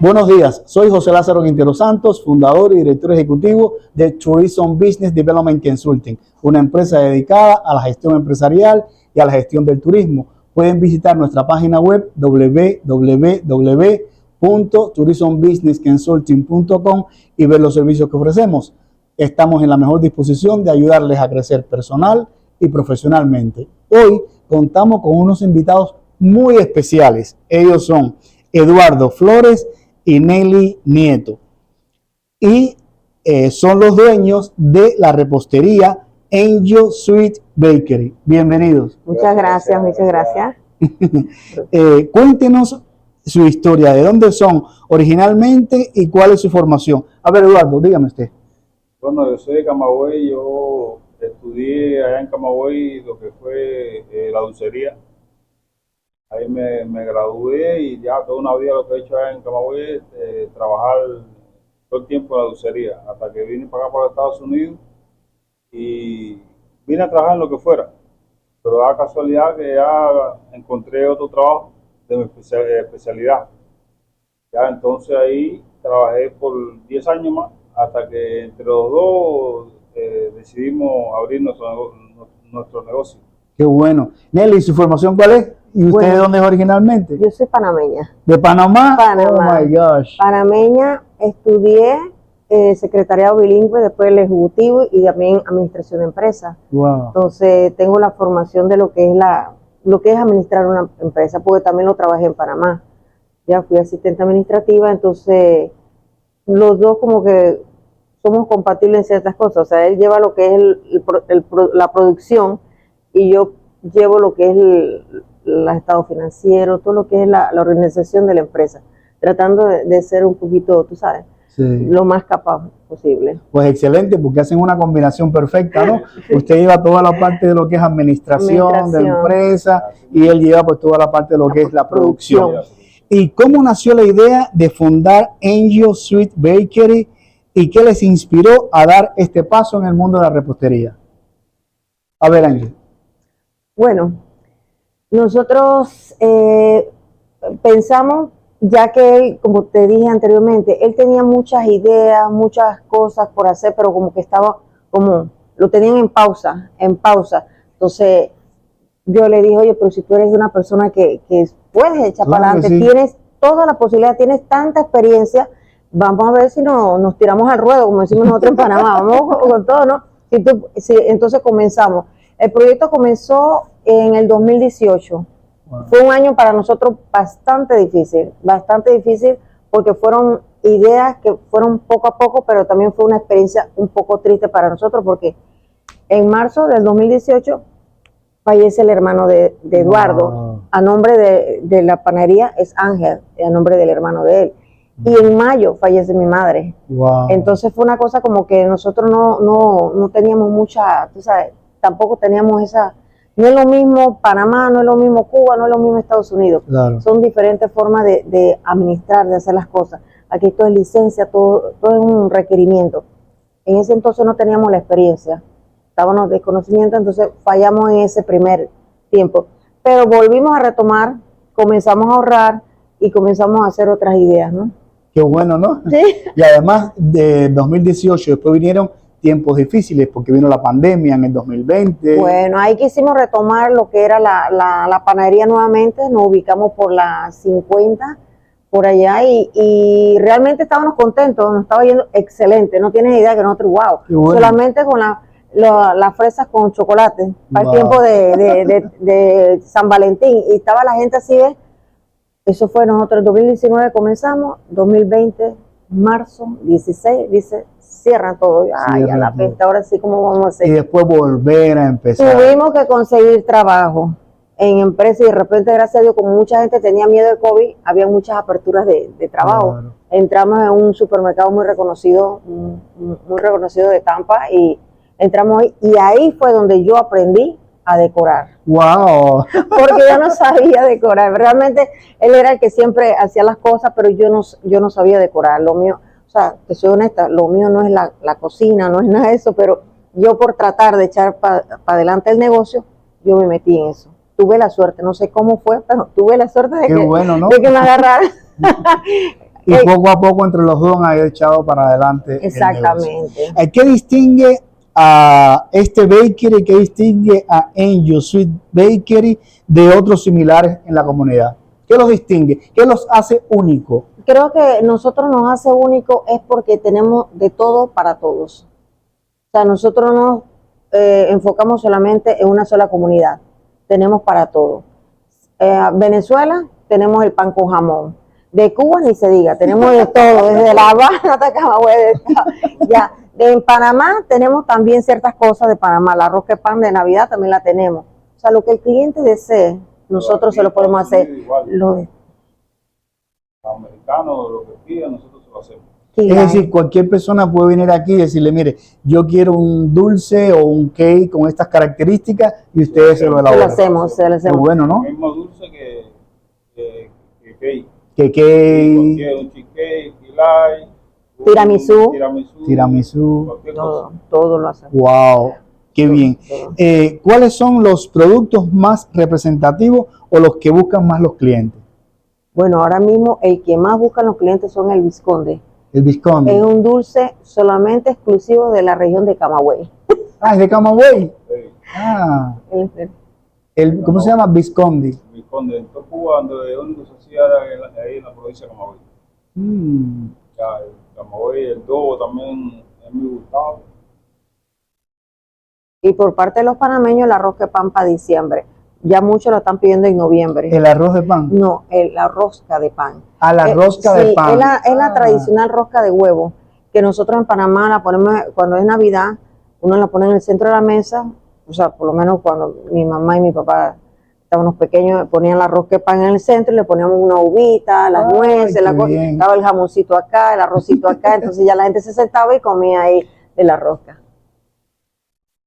Buenos días, soy José Lázaro Quintero Santos, fundador y director ejecutivo de Tourism Business Development Consulting, una empresa dedicada a la gestión empresarial y a la gestión del turismo. Pueden visitar nuestra página web www.tourismbusinessconsulting.com y ver los servicios que ofrecemos. Estamos en la mejor disposición de ayudarles a crecer personal y profesionalmente. Hoy contamos con unos invitados muy especiales. Ellos son Eduardo Flores y Nelly Nieto. Y son los dueños de la repostería Angel Sweet Bakery. Bienvenidos. Muchas gracias, muchas gracias. Cuéntenos su historia, de dónde son originalmente y cuál es su formación. A ver, Eduardo, dígame usted. Bueno, yo soy de Camagüey, yo estudié allá en Camagüey lo que fue la dulcería. Ahí me gradué y ya toda una vida lo que he hecho allá en Camagüey es trabajar todo el tiempo en la dulcería, hasta que vine para acá, para Estados Unidos, y vine a trabajar en lo que fuera. Pero da casualidad que ya encontré otro trabajo de mi especialidad. Ya entonces ahí trabajé por 10 años más, hasta que entre los dos decidimos abrir nuestro negocio. Qué bueno. Nelly, ¿su formación cuál es? ¿Y usted Bueno, de dónde es originalmente? Yo soy panameña. ¿De Panamá? Panamá. Oh my gosh. Panameña, estudié secretariado bilingüe, después el ejecutivo y también administración de empresas. Wow. Entonces tengo la formación de lo que es administrar una empresa, porque también lo trabajé en Panamá. Ya fui asistente administrativa, entonces los dos como que somos compatibles en ciertas cosas. O sea, él lleva lo que es la producción y yo llevo lo que es el estado financiero, todo lo que es la organización de la empresa, tratando de ser un poquito, tú sabes, Sí. lo más capaz posible. Pues excelente, porque hacen una combinación perfecta, ¿no? Usted lleva toda la parte de lo que es administración de la empresa y él lleva pues toda la parte de lo que es la producción. ¿Y cómo nació la idea de fundar Angel Sweet Bakery y qué les inspiró a dar este paso en el mundo de la repostería? A ver, Angel. Bueno, nosotros pensamos, ya que él, como te dije anteriormente, él tenía muchas ideas, muchas cosas por hacer, pero como que estaba, como lo tenían en pausa. Entonces yo le dije, oye, pero si tú eres una persona que puedes echar Claro para adelante, que sí. tienes toda la posibilidad, tienes tanta experiencia, vamos a ver si nos tiramos al ruedo, como decimos nosotros en Panamá, vamos con todo, ¿no? Entonces comenzamos. El proyecto comenzó en el 2018. Wow. Fue un año para nosotros bastante difícil porque fueron ideas que fueron poco a poco, pero también fue una experiencia un poco triste para nosotros porque en marzo del 2018 fallece el hermano de Eduardo. Wow. A nombre de la panadería es Ángel, a nombre del hermano de él. Y en mayo fallece mi madre. Wow. Entonces fue una cosa como que nosotros no teníamos mucha, tú sabes, tampoco teníamos esa. No es lo mismo Panamá, no es lo mismo Cuba, no es lo mismo Estados Unidos. Claro. Son diferentes formas de administrar, de hacer las cosas. Aquí esto es licencia, todo es un requerimiento. En ese entonces no teníamos la experiencia, estábamos de desconocimiento, entonces fallamos en ese primer tiempo. Pero volvimos a retomar, comenzamos a ahorrar y comenzamos a hacer otras ideas, ¿no? Qué bueno, ¿no? Sí. Y además de 2018, después vinieron tiempos difíciles porque vino la pandemia en el 2020. Bueno, ahí quisimos retomar lo que era la panadería nuevamente, nos ubicamos por la 50, por allá, y realmente estábamos contentos, nos estaba yendo excelente, no tienes idea que nosotros, wow, bueno. Solamente con las fresas con chocolate, para Wow. el tiempo de San Valentín, y estaba la gente así, ¿ves? Eso fue nosotros, en 2019 comenzamos, 2020, marzo 16, dice, cierran todo. Ay, Cierra a la todo. pesta, ahora sí, ¿cómo vamos a hacer? Y después volver a empezar. Tuvimos que conseguir trabajo en empresas y de repente, gracias a Dios, como mucha gente tenía miedo del COVID, había muchas aperturas de trabajo. Claro. Entramos en un supermercado muy reconocido de Tampa y entramos ahí. Y ahí fue donde yo aprendí a decorar. ¡Wow! Porque yo no sabía decorar. Realmente él era el que siempre hacía las cosas, pero yo no sabía decorar. Lo mío, o sea, te soy honesta, lo mío no es la cocina, no es nada de eso, pero yo por tratar de echar para adelante el negocio, yo me metí en eso. Tuve la suerte, no sé cómo fue, pero tuve la suerte de, Qué bueno, ¿no? de que me agarraran. Y poco a poco entre los dos han echado para adelante el negocio. Exactamente. ¿Qué distingue a este bakery, qué distingue a Angel Sweet Bakery de otros similares en la comunidad? ¿Qué los distingue? ¿Qué los hace únicos? Creo que nosotros nos hace único es porque tenemos de todo para todos. O sea, nosotros nos enfocamos solamente en una sola comunidad. Tenemos para todo. Venezuela, tenemos el pan con jamón. De Cuba ni se diga, tenemos de todo, desde La Habana hasta Camagüey. Ya. En Panamá tenemos también ciertas cosas de Panamá. La rosca de pan de Navidad también la tenemos. O sea, lo que el cliente desee, nosotros se lo podemos hacer. Los americanos, lo que pidan, nosotros se lo hacemos. Es decir, cualquier persona puede venir aquí y decirle, mire, yo quiero un dulce o un cake con estas características y ustedes se lo elaboran. Se lo hacemos. Qué bueno, ¿no? El mismo dulce que cake. Que cake. Un cheesecake, pilay, tiramisú, todo lo hacemos. Wow, qué bien. ¿Cuáles son los productos más representativos o los que buscan más los clientes? Bueno, ahora mismo el que más buscan los clientes son el Visconde. El Visconde. Es un dulce solamente exclusivo de la región de Camagüey. Ah, es de Camagüey. Sí. Ah. ¿Cómo se llama? Visconde. Visconde, en toda Cuba, donde se hacía ahí en la provincia de Camagüey. Ya, el Camagüey, el Dobo también es muy gustado. Y por parte de los panameños, el arroz de pan para diciembre. Ya muchos lo están pidiendo en noviembre. ¿El arroz de pan? No, la rosca de pan. Ah, la rosca de pan. Es la tradicional rosca de huevo, que nosotros en Panamá la ponemos cuando es Navidad, uno la pone en el centro de la mesa, o sea, por lo menos cuando mi mamá y mi papá estábamos pequeños, ponían la rosca de pan en el centro y le poníamos una uvita, las nueces, estaba el jamoncito acá, el arrocito acá, entonces ya la gente se sentaba y comía ahí de la rosca.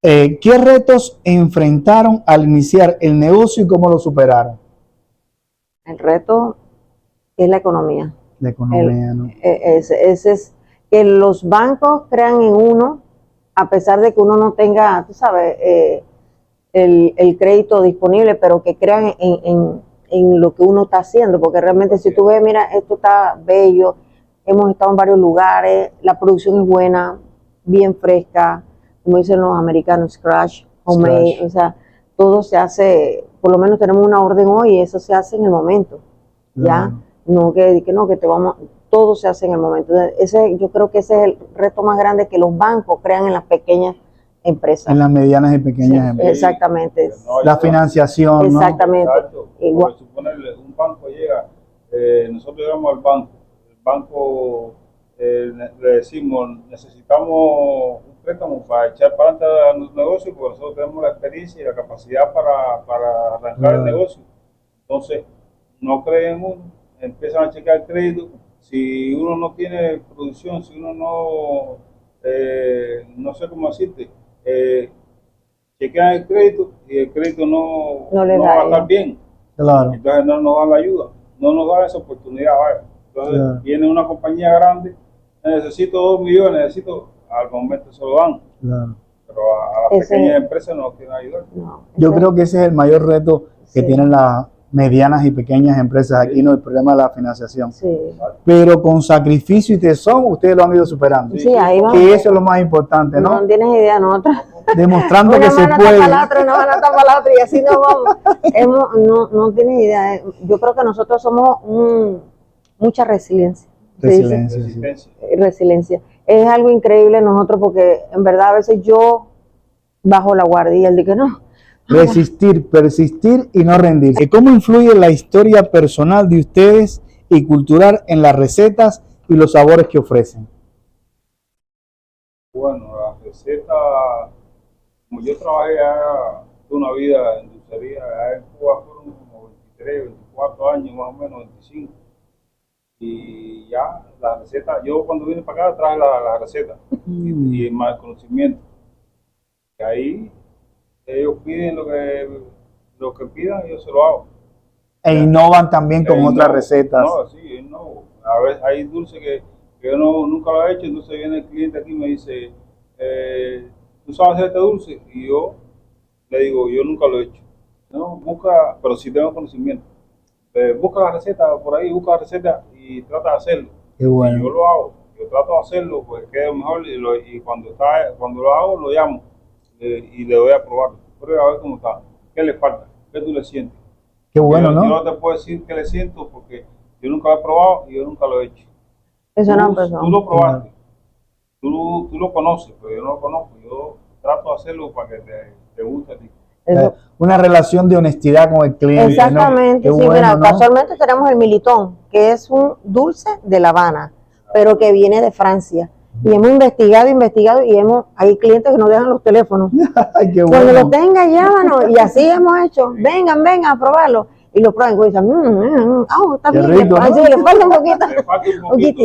¿Qué retos enfrentaron al iniciar el negocio y cómo lo superaron? El reto es la economía. La economía, ¿no? Ese es que los bancos crean en uno, a pesar de que uno no tenga, tú sabes, el crédito disponible, pero que crean en lo que uno está haciendo, porque realmente si tú ves, mira, esto está bello, hemos estado en varios lugares, la producción es buena, bien fresca, como dicen los americanos, scratch, homemade, o sea, todo se hace, por lo menos tenemos una orden hoy y eso se hace en el momento, ¿ya? No que te vamos, todo se hace en el momento. Yo creo que ese es el reto más grande que los bancos crean en las pequeñas empresas. En las medianas y pequeñas empresas. Exactamente. La financiación, ¿no? Exactamente. Igual. Suponerle, un banco llega, nosotros llegamos al banco, el banco le decimos, necesitamos un préstamo para echar para adelante a nuestro negocio, porque nosotros tenemos la experiencia y la capacidad para arrancar el negocio. Entonces, no creen uno, empiezan a checar el crédito. Si uno no tiene producción, si uno no sé cómo decirte, chequean el crédito y el crédito no va a estar bien. Claro. Entonces no nos dan la ayuda, no nos dan esa oportunidad. Vaya. Entonces viene una compañía grande, necesito 2 millones, al momento se lo dan. Claro. Pero a las pequeñas empresas no nos quieren ayudar. Yo creo que ese es el mayor reto que tienen las medianas y pequeñas empresas aquí, ¿no? El problema de la financiación. Pero con sacrificio y tesón, ustedes lo han ido superando. Sí, ahí vamos. Que eso es lo más importante, ¿no? No tienes idea, nosotros. Demostrando que se puede. Una mano tapa la otra y así nos vamos. No tienes idea. Yo creo que nosotros somos mucha resiliencia. Resiliencia. Es algo increíble nosotros porque en verdad a veces yo bajo la guardia y él dice no. Resistir, persistir y no rendirse. ¿Cómo influye la historia personal de ustedes y cultural en las recetas y los sabores que ofrecen? Bueno, las recetas, como yo trabajé ya toda una vida en dulcería, allá en Cuba fueron como 23, 24 años, más o menos 25. Y ya las recetas, yo cuando vine para acá traje la receta y más conocimiento. Y ahí ellos piden lo que pidan y yo se lo hago. E innovan también con otras recetas. No, sí, no. A veces hay dulce que yo nunca lo he hecho, entonces viene el cliente aquí y me dice, ¿tú sabes hacer este dulce? Y yo le digo, yo nunca lo he hecho. No, pero sí tengo conocimiento. Busca la receta por ahí, busca la receta y trata de hacerlo. Qué bueno. Yo lo hago, yo trato de hacerlo, pues queda mejor y cuando lo hago lo llamo y le doy a probarlo. Prueba a ver cómo está, qué le falta, qué tú le sientes. Qué bueno, yo ¿no? no te puedo decir qué le siento porque yo nunca lo he probado y yo nunca lo he hecho. Eso no empezó. Tú lo probaste, tú lo conoces, pero yo no lo conozco. Yo trato de hacerlo para que te guste a ti. Eso. Una relación de honestidad con el cliente. Exactamente, ¿no? Qué sí, bueno, mira, ¿no? casualmente tenemos el militón, que es un dulce de La Habana, pero que viene de Francia. Y hemos investigado y hay clientes que nos dejan los teléfonos. Ay, qué Cuando bueno. lo tenga, llámanos. Y así hemos hecho. Vengan a probarlo. Y lo prueban y dicen, está Qué bien, rico, ¿no? sí, le falta un poquito. Le falta un poquito,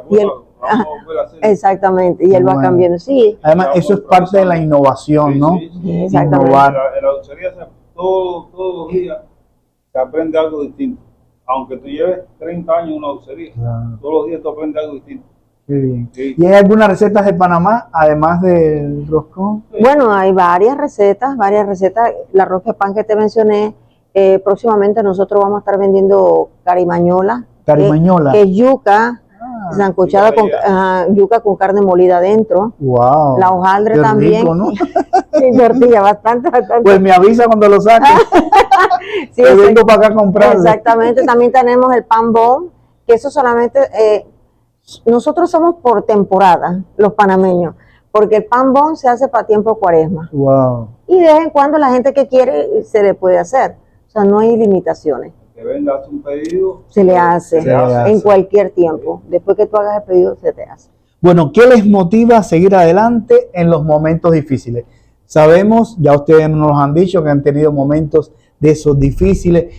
Y él- vamos a volver a hacer. Exactamente, y él va Bueno. cambiando. Sí, Además, eso es parte de la innovación, ¿no? Sí, exactamente. Innovar. En la dulcería todos los días se aprende algo distinto. Aunque tú lleves 30 años en una dulcería, Claro. todos los días tú aprendes algo distinto. Qué bien. Sí. ¿Y hay algunas recetas de Panamá, además del roscón? bueno, hay varias recetas. La arroz de pan que te mencioné. Próximamente nosotros vamos a estar vendiendo carimañola. Carimañola. Que es yuca, sancochada con yuca yuca con carne molida adentro. Wow. La hojaldre Qué también. rico, ¿no? Y tortilla, bastante. Pues me avisa cuando lo saques. Sí, Yo vengo para acá a comprarlo. exactamente. También tenemos el pan bon, que eso solamente, nosotros somos por temporada, los panameños, porque el pan bon se hace para tiempo de cuaresma. Wow. Y de vez en cuando la gente que quiere se le puede hacer. O sea, no hay limitaciones. Que venga, hace un pedido. Se le hace, Se le hace. en cualquier tiempo. Después que tú hagas el pedido, se te hace. Bueno, ¿qué les motiva a seguir adelante en los momentos difíciles? Sabemos, ya ustedes nos han dicho que han tenido momentos de esos difíciles.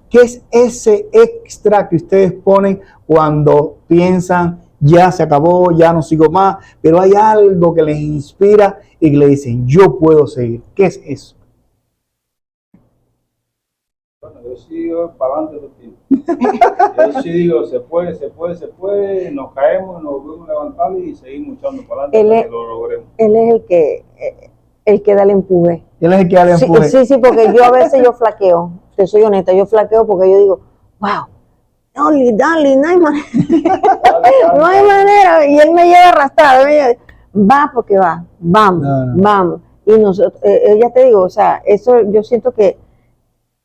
¿Qué es ese extra que ustedes ponen cuando piensan, ya se acabó, ya no sigo más, pero hay algo que les inspira y que le dicen, yo puedo seguir? ¿Qué es eso? Bueno, yo sigo para adelante todo el tiempo. Yo sí digo, se puede, nos caemos, nos volvemos a levantar y seguimos echando para adelante hasta que lo logremos. Él es el que da el empuje. Él es el que da el empuje. Sí, porque yo a veces yo flaqueo. Te soy honesta, yo flaqueo porque yo digo, wow, dale, no hay manera. No hay manera. Y él me lleva arrastrado. Va porque va, vamos, Claro. vamos. Y nosotros, ya te digo, o sea, eso yo siento que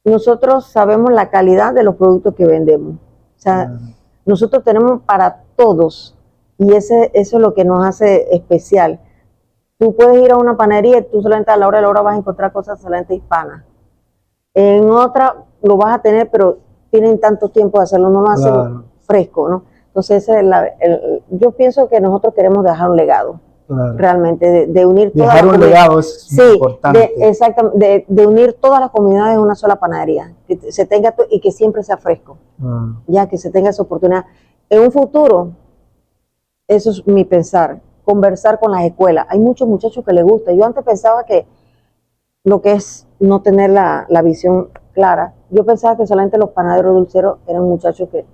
nosotros sabemos la calidad de los productos que vendemos. O sea, Claro. nosotros tenemos para todos. Y eso es lo que nos hace especial. Tú puedes ir a una panadería y tú solamente a la hora vas a encontrar cosas solamente hispanas. En otra lo vas a tener, pero tienen tanto tiempo de hacerlo, no lo hacen Claro. fresco, ¿no? Entonces, yo pienso que nosotros queremos dejar un legado, Claro. realmente, de unir todas Dejar las un comunidades. legado es Sí, importante. exactamente, de unir todas las comunidades en una sola panadería, que se tenga y que siempre sea fresco, ya que se tenga esa oportunidad. En un futuro, eso es mi pensar, conversar con las escuelas. Hay muchos muchachos que les gusta. Yo antes pensaba que lo que es no tener la visión clara, yo pensaba que solamente los panaderos dulceros eran muchachos que,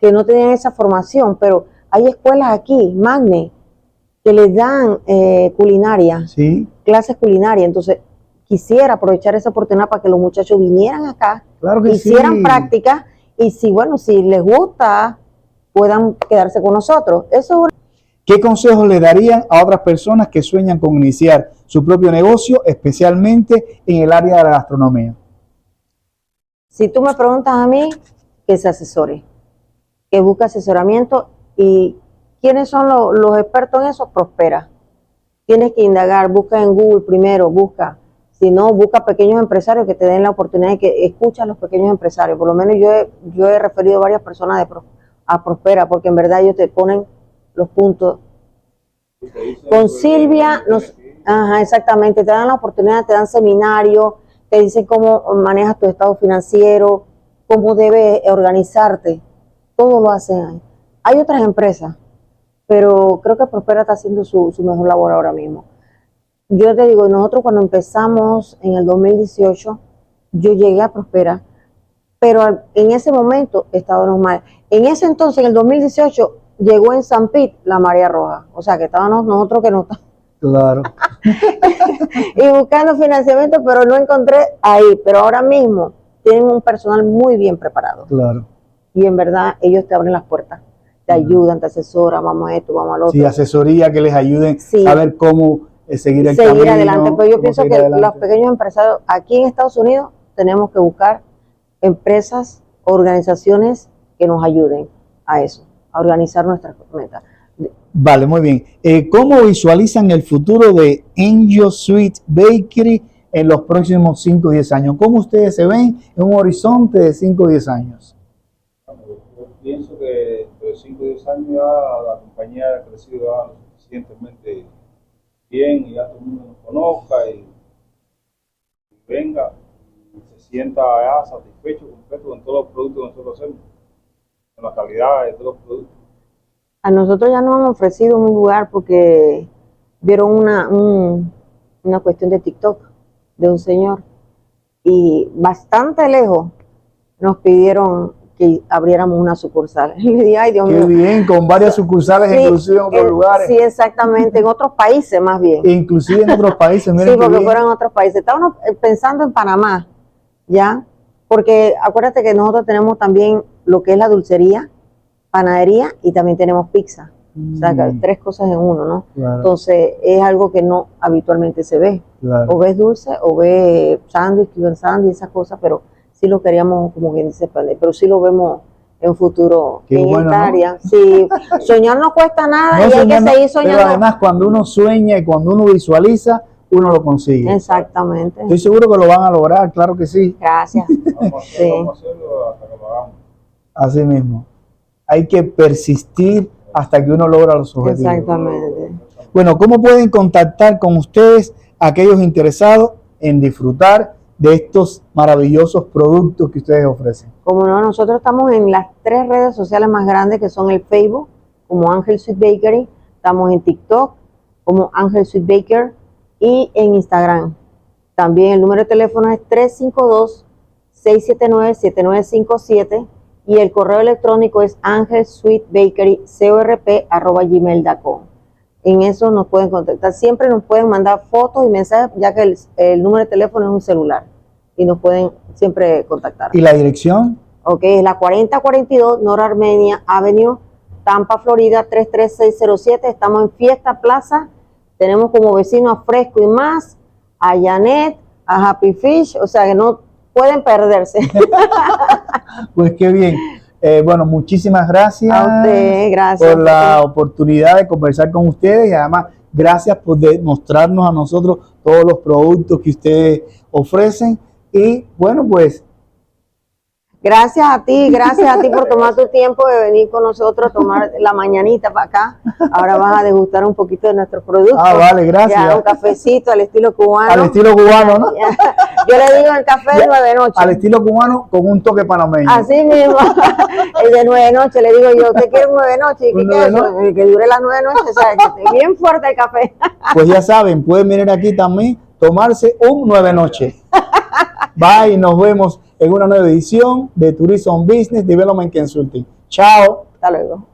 que no tenían esa formación, pero hay escuelas aquí, Magne, que les dan culinaria, Sí, clases culinarias. Entonces, quisiera aprovechar esa oportunidad para que los muchachos vinieran acá, claro que hicieran sí. prácticas y si les gusta, puedan quedarse con nosotros. Eso es ¿Qué consejos le darían a otras personas que sueñan con iniciar su propio negocio, especialmente en el área de la gastronomía? Si tú me preguntas a mí, que se asesore, que busque asesoramiento. ¿Y quiénes son los expertos en eso? Prospera. Tienes que indagar, busca en Google primero, busca. Si no, busca pequeños empresarios que te den la oportunidad de que escuchen a los pequeños empresarios. Por lo menos yo he referido a varias personas a Prospera, porque en verdad ellos te ponen los puntos. Con Silvia, exactamente, te dan la oportunidad, te dan seminarios, te dicen cómo manejas tu estado financiero, cómo debes organizarte, todo lo hacen ahí. Hay otras empresas, pero creo que Prospera está haciendo su mejor labor ahora mismo. Yo te digo, nosotros cuando empezamos en el 2018, yo llegué a Prospera, pero en ese momento estábamos mal. En ese entonces, en el 2018, llegó en San Pete la Marea Roja, o sea que estábamos nosotros que no estábamos. Claro. Y buscando financiamiento, pero no encontré ahí. Pero ahora mismo tienen un personal muy bien preparado. Claro. y en verdad ellos te abren las puertas, te ayudan, te asesoran, vamos a esto, vamos al otro. Sí, asesoría que les ayuden Sí. a ver cómo seguir el Seguir camino, adelante, pero yo cómo pienso seguir que adelante. los pequeños empresarios aquí en Estados Unidos tenemos que buscar empresas, organizaciones que nos ayuden a eso, a organizar nuestras metas. Vale, muy bien. ¿Cómo visualizan el futuro de Angel Sweet Bakery en los próximos 5 o 10 años? ¿Cómo ustedes se ven en un horizonte de 5 o 10 años? Bueno, yo pienso que de 5 o 10 años ya la compañía ha crecido ya lo suficientemente bien y ya todo el mundo nos conozca y venga y se sienta ya satisfecho, completo con todos los productos que nosotros hacemos, con la calidad de todos los productos. A nosotros ya nos han ofrecido un lugar porque vieron una cuestión de TikTok de un señor y bastante lejos nos pidieron que abriéramos una sucursal. Y le dije, ay Dios Qué mío. bien, con varias sucursales Sí, inclusive en otros lugares. Sí, exactamente, en otros países más bien. Inclusive en otros países. Miren Sí, qué porque bien. fueron otros países. Estábamos pensando en Panamá, ¿ya? Porque acuérdate que nosotros tenemos también lo que es la dulcería, panadería y también tenemos pizza. O sea, que 3 cosas en uno, ¿no? Claro, Entonces, es algo que no habitualmente se ve. claro. O ves dulce, o ves sándwich, Cuban sándwich, esas cosas, pero sí lo queríamos, como bien dice, pero sí lo vemos en futuro Qué en bueno, esta ¿no? área. Sí, soñar no cuesta nada No y hay que soñando, seguir pero soñando. además cuando uno sueña y cuando uno visualiza, uno lo consigue. Exactamente. Estoy seguro que lo van a lograr, claro que sí. Gracias. Vamos a hacerlo hasta que lo hagamos. Así mismo. Hay que persistir hasta que uno logra los objetivos. Exactamente. Bueno, ¿cómo pueden contactar con ustedes aquellos interesados en disfrutar de estos maravillosos productos que ustedes ofrecen? Como no, nosotros estamos en las 3 redes sociales más grandes que son el Facebook, como Angel Sweet Bakery, estamos en TikTok, como Angel Sweet Baker, y en Instagram. También el número de teléfono es 352-679-7957 y el correo electrónico es angelsweetbakerycorp@gmail.com. En eso nos pueden contactar. Siempre nos pueden mandar fotos y mensajes, ya que el número de teléfono es un celular y nos pueden siempre contactar. ¿Y la dirección? Ok, es la 4042 North Armenia Avenue, Tampa, Florida 33607. Estamos en Fiesta Plaza. Tenemos como vecinos a Fresco y Más, a Janet, a Happy Fish, o sea que no pueden perderse. Pues qué bien. Bueno, muchísimas gracias A usted, gracias. por la oportunidad de conversar con ustedes y además gracias por mostrarnos a nosotros todos los productos que ustedes ofrecen. Y bueno, pues Gracias a ti por tomar tu tiempo de venir con nosotros a tomar la mañanita para acá. Ahora vas a degustar un poquito de nuestros productos. vale, gracias. Ya, un cafecito al estilo cubano. Al estilo cubano, ¿no? Ya. Yo le digo el café de 9 noches. Al estilo cubano con un toque panameño. Así mismo, el de 9 noches, le digo yo, ¿usted quiere un 9 noches? ¿Y ¿Un qué es 9 eso? Que dure las 9 noches, o sea, que esté bien fuerte el café. Pues ya saben, pueden venir aquí también, tomarse un 9 noches. Bye, nos vemos en una nueva edición de Tourism Business Development Consulting. Chao. Hasta luego.